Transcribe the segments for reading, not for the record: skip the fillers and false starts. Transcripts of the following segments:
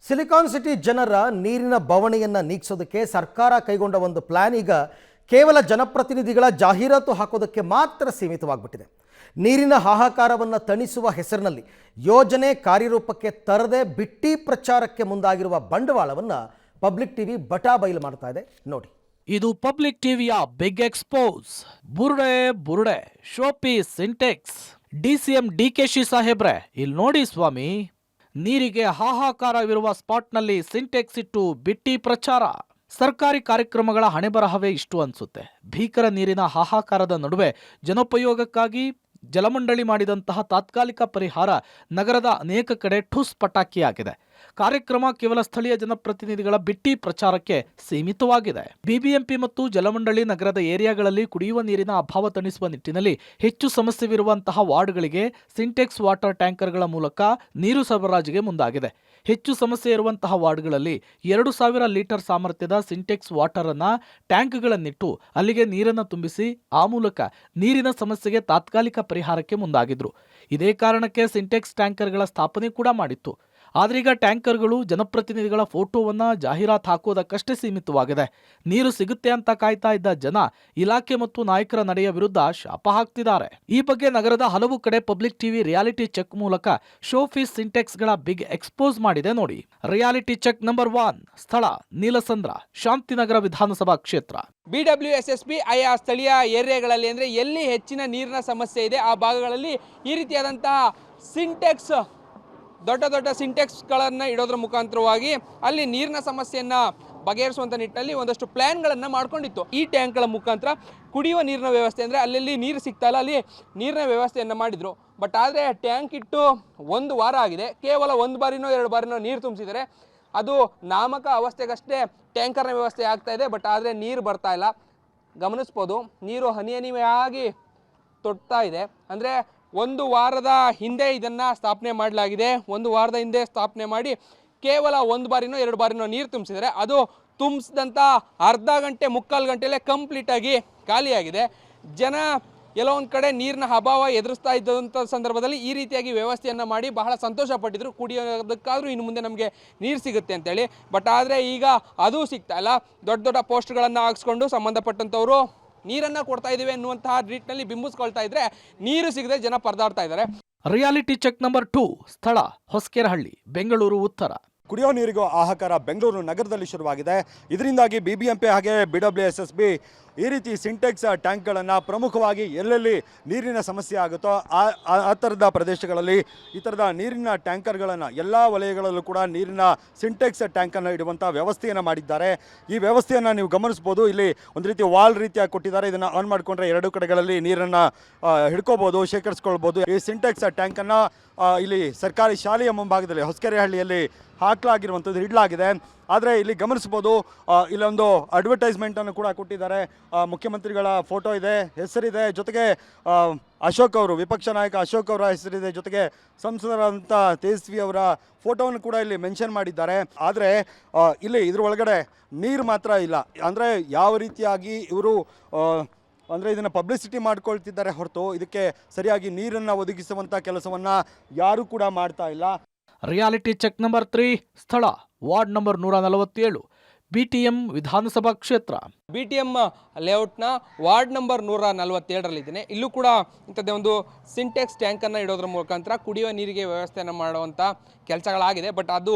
Silicon city ಜನರ ನೀರಿನ ಬವಣೆಯನ್ನು ನೀಗಿಸೋದಕ್ಕೆ ಸರ್ಕಾರ ಕೈಗೊಂಡ ಒಂದು ಪ್ಲಾನ್ ಈಗ ಕೇವಲ ಜನಪ್ರತಿನಿಧಿಗಳ ಜಾಹೀರಾತು ಹಾಕೋದಕ್ಕೆ ಮಾತ್ರ ಸೀಮಿತವಾಗ್ಬಿಟ್ಟಿದೆ. ನೀರಿನ ಹಾಹಾಕಾರವನ್ನು ತಣಿಸುವ ಹೆಸರಿನಲ್ಲಿ ಯೋಜನೆ ಕಾರ್ಯರೂಪಕ್ಕೆ ತರದೆ ಬಿಟ್ಟಿ ಪ್ರಚಾರಕ್ಕೆ ಮುಂದಾಗಿರುವ ಬಂಡವಾಳವನ್ನು ಪಬ್ಲಿಕ್ ಟಿವಿ ಬಟಾಬೈಲು ಮಾಡ್ತಾ ಇದೆ ನೋಡಿ. ಇದು ಪಬ್ಲಿಕ್ ಟಿವಿಯ ಬಿಗ್ ಎಕ್ಸ್ಪೋಸ್. ಬುರುಡೆ ಶೋಪೀಸ್ ಸಿಂಟೆಕ್ಸ್. ಡಿಸಿಎಂ ಡಿಕೆಶಿ ಸಾಹೇಬ್ರೆ, ಇಲ್ಲಿ ನೋಡಿ ಸ್ವಾಮಿ, ನೀರಿಗೆ ಹಾಹಾಕಾರವಿರುವ ಸ್ಪಾಟ್ನಲ್ಲಿ ಸಿಂಟೆಕ್ಸ್ ಇಟ್ಟು ಬಿಟ್ಟಿ ಪ್ರಚಾರ. ಸರ್ಕಾರಿ ಕಾರ್ಯಕ್ರಮಗಳ ಹಣೆಬರಹವೇ ಇಷ್ಟು ಅನ್ಸುತ್ತೆ. ಭೀಕರ ನೀರಿನ ಹಾಹಾಕಾರದ ನಡುವೆ ಜನೋಪಯೋಗಕ್ಕಾಗಿ ಜಲಮಂಡಳಿ ಮಾಡಿದಂತಹ ತಾತ್ಕಾಲಿಕ ಪರಿಹಾರ ನಗರದ ಅನೇಕ ಕಡೆ ಠುಸ್ ಪಟಾಕಿಯಾಗಿದೆ. ಕಾರ್ಯಕ್ರಮ ಕೇವಲ ಸ್ಥಳೀಯ ಜನಪ್ರತಿನಿಧಿಗಳ ಬಿಟ್ಟಿ ಪ್ರಚಾರಕ್ಕೆ ಸೀಮಿತವಾಗಿದೆ. ಬಿಬಿಎಂಪಿ ಮತ್ತು ಜಲಮಂಡಳಿ ನಗರದ ಏರಿಯಾಗಳಲ್ಲಿ ಕುಡಿಯುವ ನೀರಿನ ಅಭಾವ ತಣಿಸುವ ನಿಟ್ಟಿನಲ್ಲಿ ಹೆಚ್ಚು ಸಮಸ್ಯೆವಿರುವಂತಹ ವಾರ್ಡ್ಗಳಿಗೆ ಸಿಂಟೆಕ್ಸ್ ವಾಟರ್ ಟ್ಯಾಂಕರ್ಗಳ ಮೂಲಕ ನೀರು ಸರಬರಾಜಿಗೆ ಮುಂದಾಗಿದೆ. ಹೆಚ್ಚು ಸಮಸ್ಯೆ ಇರುವಂತಹ ವಾರ್ಡ್ಗಳಲ್ಲಿ 2000 ಲೀಟರ್ ಸಾಮರ್ಥ್ಯದ ಸಿಂಟೆಕ್ಸ್ ವಾಟರ್ ಅನ್ನ ಟ್ಯಾಂಕ್ಗಳನ್ನಿಟ್ಟು ಅಲ್ಲಿಗೆ ನೀರನ್ನು ತುಂಬಿಸಿ ಆ ಮೂಲಕ ನೀರಿನ ಸಮಸ್ಯೆಗೆ ತಾತ್ಕಾಲಿಕ ಪರಿಹಾರಕ್ಕೆ ಮುಂದಾಗಿದ್ರು. ಇದೇ ಕಾರಣಕ್ಕೆ ಸಿಂಟೆಕ್ಸ್ ಟ್ಯಾಂಕರ್ಗಳ ಸ್ಥಾಪನೆ ಕೂಡ ಮಾಡಿತ್ತು. ಆದ್ರೀಗ ಟ್ಯಾಂಕರ್ಗಳು ಜನಪ್ರತಿನಿಧಿಗಳ ಫೋಟೋವನ್ನ ಜಾಹೀರಾತು ಹಾಕೋದಕ್ಕಷ್ಟೇ ಸೀಮಿತವಾಗಿದೆ. ನೀರು ಸಿಗುತ್ತೆ ಅಂತ ಕಾಯ್ತಾ ಇದ್ದ ಜನ ಇಲಾಖೆ ಮತ್ತು ನಾಯಕರ ನಡೆಯ ವಿರುದ್ಧ ಶಾಪ ಹಾಕ್ತಿದ್ದಾರೆ. ಈ ಬಗ್ಗೆ ನಗರದ ಹಲವು ಕಡೆ ಪಬ್ಲಿಕ್ ಟಿವಿ ರಿಯಾಲಿಟಿ ಚೆಕ್ ಮೂಲಕ ಶೋಫೀಸ್ ಸಿಂಟೆಕ್ಸ್ ಗಳ ಬಿಗ್ ಎಕ್ಸ್ಪೋಸ್ ಮಾಡಿದೆ ನೋಡಿ. ರಿಯಾಲಿಟಿ ಚೆಕ್ ನಂಬರ್ 1, ಸ್ಥಳ ನೀಲಸಂದ್ರ, ಶಾಂತಿನಗರ ವಿಧಾನಸಭಾ ಕ್ಷೇತ್ರ. BWSSB ಆಯಾ ಸ್ಥಳೀಯ ಏರಿಯಾಗಳಲ್ಲಿ ಅಂದರೆ ಎಲ್ಲಿ ಹೆಚ್ಚಿನ ನೀರಿನ ಸಮಸ್ಯೆ ಇದೆ ಆ ಭಾಗಗಳಲ್ಲಿ ಈ ರೀತಿಯಾದಂತಹ ಸಿಂಟೆಕ್ಸ್ ದೊಡ್ಡ ಸಿಂಟೆಕ್ಸ್ಗಳನ್ನು ಇಡೋದ್ರ ಮುಖಾಂತರವಾಗಿ ಅಲ್ಲಿ ನೀರಿನ ಸಮಸ್ಯೆಯನ್ನು ಬಗೆಹರಿಸುವಂಥ ನಿಟ್ಟಿನಲ್ಲಿ ಒಂದಷ್ಟು ಪ್ಲ್ಯಾನ್ಗಳನ್ನು ಮಾಡ್ಕೊಂಡಿತ್ತು. ಈ ಟ್ಯಾಂಕ್ಗಳ ಮುಖಾಂತರ ಕುಡಿಯುವ ನೀರಿನ ವ್ಯವಸ್ಥೆ ಅಂದರೆ ಅಲ್ಲೆಲ್ಲಿ ನೀರು ಸಿಗ್ತಾ ಇಲ್ಲ ಅಲ್ಲಿ ನೀರಿನ ವ್ಯವಸ್ಥೆಯನ್ನು ಮಾಡಿದರು. ಬಟ್ ಆದರೆ ಟ್ಯಾಂಕ್ ಇಟ್ಟು 1 ವಾರ ಆಗಿದೆ. ಕೇವಲ 1 ಬಾರಿನೋ 2 ಬಾರಿನೋ ನೀರು ತುಂಬಿಸಿದರೆ ಅದು ನಾಮಕ ಅವಸ್ಥೆಗಷ್ಟೇ ಟ್ಯಾಂಕರ್ನ ವ್ಯವಸ್ಥೆ ಆಗ್ತಾ ಇದೆ. ಬಟ್ ಆದರೆ ನೀರು ಬರ್ತಾ ಇಲ್ಲ. ಗಮನಿಸ್ಬೋದು, ನೀರು ಹನಿಯಾಗಿ ತೊಡ್ತಾ ಇದೆ. ಅಂದರೆ 1 ವಾರದ ಹಿಂದೆ ಇದನ್ನು ಸ್ಥಾಪನೆ ಮಾಡಲಾಗಿದೆ. 1 ವಾರದ ಹಿಂದೆ ಸ್ಥಾಪನೆ ಮಾಡಿ ಕೇವಲ 1 ಬಾರಿನೋ 2 ಬಾರಿನೋ ನೀರು ತುಂಬಿಸಿದರೆ ಅದು ತುಂಬಿಸಿದಂಥ ಅರ್ಧ ಗಂಟೆ 3/4 ಗಂಟೆಯಲ್ಲೇ ಕಂಪ್ಲೀಟಾಗಿ ಖಾಲಿಯಾಗಿದೆ. ಜನ ಎಲ್ಲೋ ಒಂದು ಕಡೆ ನೀರಿನ ಅಭಾವ ಎದುರಿಸ್ತಾ ಇದ್ದಂಥ ಸಂದರ್ಭದಲ್ಲಿ ಈ ರೀತಿಯಾಗಿ ವ್ಯವಸ್ಥೆಯನ್ನು ಮಾಡಿ ಬಹಳ ಸಂತೋಷ ಪಟ್ಟಿದ್ರು. ಕುಡಿಯೋದಕ್ಕಾದರೂ ಇನ್ನು ಮುಂದೆ ನಮಗೆ ನೀರು ಸಿಗುತ್ತೆ ಅಂತೇಳಿ. ಬಟ್ ಆದರೆ ಈಗ ಅದು ಸಿಗ್ತಾ ಇಲ್ಲ. ದೊಡ್ಡ ಪೋಸ್ಟ್ಗಳನ್ನು ಹಾಕ್ಸ್ಕೊಂಡು ಸಂಬಂಧಪಟ್ಟಂಥವರು ನೀರನ್ನು ಕೊಡ್ತಾ ಇದ್ದೀವಿ ಅನ್ನುವಂತಹ ನಿಟ್ಟಿನಲ್ಲಿ ಬಿಂಬಿಸ್ಕೊಳ್ತಾ ಇದ್ರೆ ನೀರು ಸಿಗದೆ ಜನ ಪರದಾಡ್ತಾ ಇದ್ದಾರೆ. ರಿಯಾಲಿಟಿ ಚೆಕ್ ನಂಬರ್ 2, ಸ್ಥಳ ಹೊಸಕೆರಹಳ್ಳಿ, ಬೆಂಗಳೂರು ಉತ್ತರ. ಕುಡಿಯೋ ನೀರಿಗೂ ಹಾಹಾಕಾರ ಬೆಂಗಳೂರು ನಗರದಲ್ಲಿ ಶುರುವಾಗಿದೆ. ಇದರಿಂದಾಗಿ BBMP ಹಾಗೆ BWSSB ಈ ರೀತಿ ಸಿಂಟೆಕ್ಸ್ ಟ್ಯಾಂಕ್ಗಳನ್ನು ಪ್ರಮುಖವಾಗಿ ಎಲ್ಲೆಲ್ಲಿ ನೀರಿನ ಸಮಸ್ಯೆ ಆಗುತ್ತೋ ಆ ಥರದ ಪ್ರದೇಶಗಳಲ್ಲಿ ಈ ಥರದ ನೀರಿನ ಟ್ಯಾಂಕರ್ಗಳನ್ನು ಎಲ್ಲ ವಲಯಗಳಲ್ಲೂ ಕೂಡ ನೀರಿನ ಸಿಂಟೆಕ್ಸ್ ಟ್ಯಾಂಕನ್ನು ಇಡುವಂಥ ವ್ಯವಸ್ಥೆಯನ್ನು ಮಾಡಿದ್ದಾರೆ. ಈ ವ್ಯವಸ್ಥೆಯನ್ನು ನೀವು ಗಮನಿಸ್ಬೋದು. ಇಲ್ಲಿ ಒಂದು ರೀತಿ ವಾಲ್ ರೀತಿಯಾಗಿ ಕೊಟ್ಟಿದ್ದಾರೆ. ಇದನ್ನು ಆನ್ ಮಾಡಿಕೊಂಡ್ರೆ 2 ಕಡೆಗಳಲ್ಲಿ ನೀರನ್ನು ಹಿಡ್ಕೋಬೋದು, ಶೇಖರಿಸ್ಕೊಳ್ಬೋದು. ಈ ಸಿಂಟೆಕ್ಸ್ ಟ್ಯಾಂಕನ್ನು ಇಲ್ಲಿ ಸರ್ಕಾರಿ ಶಾಲೆಯ ಮುಂಭಾಗದಲ್ಲಿ ಹೊಸಕೆರೆಹಳ್ಳಿಯಲ್ಲಿ ಹಾಕಲಾಗಿರುವಂಥದ್ದು ಇಡಲಾಗಿದೆ. ಆದರೆ ಇಲ್ಲಿ ಗಮನಿಸ್ಬೋದು, ಇಲ್ಲೊಂದು ಅಡ್ವರ್ಟೈಸ್ಮೆಂಟನ್ನು ಕೂಡ ಕೊಟ್ಟಿದ್ದಾರೆ. ಮುಖ್ಯಮಂತ್ರಿಗಳ ಫೋಟೋ ಇದೆ, ಹೆಸರಿದೆ, ಜೊತೆಗೆ ಅಶೋಕ್ ಅವರು, ವಿಪಕ್ಷ ನಾಯಕ ಅಶೋಕ್ ಅವರ ಹೆಸರಿದೆ, ಜೊತೆಗೆ ಸಂಸದರಾದಂಥ ತೇಜಸ್ವಿ ಅವರ ಫೋಟೋವನ್ನು ಕೂಡ ಇಲ್ಲಿ ಮೆನ್ಷನ್ ಮಾಡಿದ್ದಾರೆ. ಆದರೆ ಇಲ್ಲಿ ಇದ್ರ ಒಳಗಡೆ ನೀರು ಮಾತ್ರ ಇಲ್ಲ. ಅಂದರೆ ಯಾವ ರೀತಿಯಾಗಿ ಇವರು ಅಂದರೆ ಇದನ್ನು ಪಬ್ಲಿಸಿಟಿ ಮಾಡ್ಕೊಳ್ತಿದ್ದಾರೆ ಹೊರತು ಇದಕ್ಕೆ ಸರಿಯಾಗಿ ನೀರನ್ನು ಒದಗಿಸುವಂಥ ಕೆಲಸವನ್ನು ಯಾರೂ ಕೂಡ ಮಾಡ್ತಾ ಇಲ್ಲ. ರಿಯಾಲಿಟಿ ಚೆಕ್ ನಂಬರ್ 3, ಸ್ಥಳ ವಾರ್ಡ್ ನಂಬರ್ 147, BTM ವಿಧಾನಸಭಾ ಕ್ಷೇತ್ರ. BTM ಲೇಔಟ್ನ ವಾರ್ಡ್ ನಂಬರ್ 147ರಲ್ಲಿದ್ದೇನೆ. ಇಲ್ಲೂ ಕೂಡ ಇಂಥದ್ದೇ ಒಂದು ಸಿಂಟೆಕ್ಸ್ ಟ್ಯಾಂಕನ್ನು ಇಡೋದ್ರ ಮುಖಾಂತರ ಕುಡಿಯುವ ನೀರಿಗೆ ವ್ಯವಸ್ಥೆಯನ್ನು ಮಾಡುವಂಥ ಕೆಲಸಗಳಾಗಿದೆ. ಬಟ್ ಅದು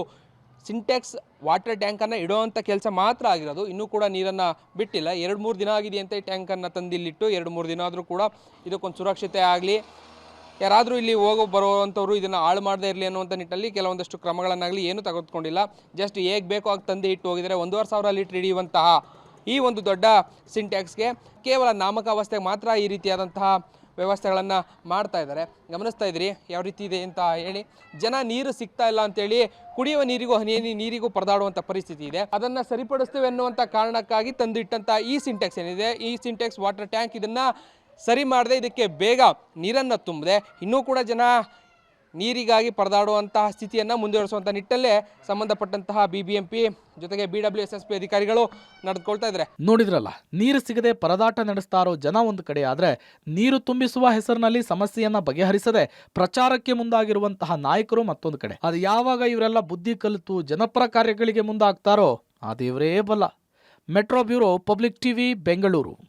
ಸಿಂಟೆಕ್ಸ್ ವಾಟರ್ ಟ್ಯಾಂಕನ್ನು ಇಡುವಂಥ ಕೆಲಸ ಮಾತ್ರ ಆಗಿರೋದು. ಇನ್ನೂ ಕೂಡ ನೀರನ್ನು ಬಿಟ್ಟಿಲ್ಲ. 2-3 ದಿನ ಆಗಿದೆಯಂತೆ ಈ ಟ್ಯಾಂಕನ್ನು ತಂದಿಲ್ಲಿಟ್ಟು. 2-3 ದಿನ ಆದರೂ ಕೂಡ ಇದಕ್ಕೊಂದು ಸುರಕ್ಷತೆ ಆಗಲಿ, ಯಾರಾದರೂ ಇಲ್ಲಿ ಬರುವಂಥವ್ರು ಇದನ್ನು ಹಾಳು ಮಾಡದೇ ಇರಲಿ ಅನ್ನುವಂಥ ನಿಟ್ಟಿನಲ್ಲಿ ಕೆಲವೊಂದಷ್ಟು ಕ್ರಮಗಳನ್ನಾಗಲಿ ಏನೂ ತೆಗೆದುಕೊಂಡಿಲ್ಲ. ಜಸ್ಟ್ ಹೇಗೆ ಬೇಕೋ ಆಗಿ ತಂದು ಇಟ್ಟು ಹೋಗಿದ್ದಾರೆ. 1,500 ಲೀಟರ್ ಹಿಡಿಯುವಂತಹ ಈ ಒಂದು ದೊಡ್ಡ ಸಿಂಟ್ಯಾಕ್ಸ್ಗೆ ಕೇವಲ ನಾಮಕಾವಸ್ಥೆಗೆ ಮಾತ್ರ ಈ ರೀತಿಯಾದಂತಹ ವ್ಯವಸ್ಥೆಗಳನ್ನು ಮಾಡ್ತಾ ಇದ್ದಾರೆ. ಗಮನಿಸ್ತಾ ಇದ್ದೀರಿ ಯಾವ ರೀತಿ ಇದೆ ಅಂತ ಹೇಳಿ. ಜನ ನೀರು ಸಿಗ್ತಾ ಇಲ್ಲ ಅಂತೇಳಿ ಕುಡಿಯುವ ನೀರಿಗೂ ನೀರಿಗೂ ಪರದಾಡುವಂಥ ಪರಿಸ್ಥಿತಿ ಇದೆ. ಅದನ್ನು ಸರಿಪಡಿಸ್ತೇವೆ ಅನ್ನುವಂಥ ಕಾರಣಕ್ಕಾಗಿ ತಂದು ಇಟ್ಟಂಥ ಈ ಸಿಂಟೆಕ್ಸ್ ಏನಿದೆ, ಈ ಸಿಂಟೆಕ್ಸ್ ವಾಟರ್ ಟ್ಯಾಂಕ್, ಇದನ್ನು ಸರಿ ಮಾಡದೆ ಇದಕ್ಕೆ ಬೇಗ ನೀರನ್ನು ತುಂಬಿದೆ. ಇನ್ನೂ ಕೂಡ ಜನ ನೀರಿಗಾಗಿ ಪರದಾಡುವಂತಹ ಸ್ಥಿತಿಯನ್ನು ಮುಂದುವರಿಸುವಂಥ ನಿಟ್ಟಲ್ಲೇ ಸಂಬಂಧಪಟ್ಟಂತಹ BBMP ಜೊತೆಗೆ BWSSB ಅಧಿಕಾರಿಗಳು ನಡೆದುಕೊಳ್ತಾ ಇದ್ದಾರೆ. ನೋಡಿದ್ರಲ್ಲ, ನೀರು ಸಿಗದೆ ಪರದಾಟ ನಡೆಸ್ತಾ ಇರೋ ಜನ ಒಂದು ಕಡೆ ಆದ್ರೆ, ನೀರು ತುಂಬಿಸುವ ಹೆಸರಿನಲ್ಲಿ ಸಮಸ್ಯೆಯನ್ನ ಬಗೆಹರಿಸದೆ ಪ್ರಚಾರಕ್ಕೆ ಮುಂದಾಗಿರುವಂತಹ ನಾಯಕರು ಮತ್ತೊಂದು ಕಡೆ. ಅದು ಯಾವಾಗ ಇವರೆಲ್ಲ ಬುದ್ಧಿ ಕಲಿತು ಜನಪರ ಕಾರ್ಯಗಳಿಗೆ ಮುಂದಾಗ್ತಾರೋ ಆ ದೇವರೇ ಬಲ್ಲ. Metro bureau, public TV, Bengaluru.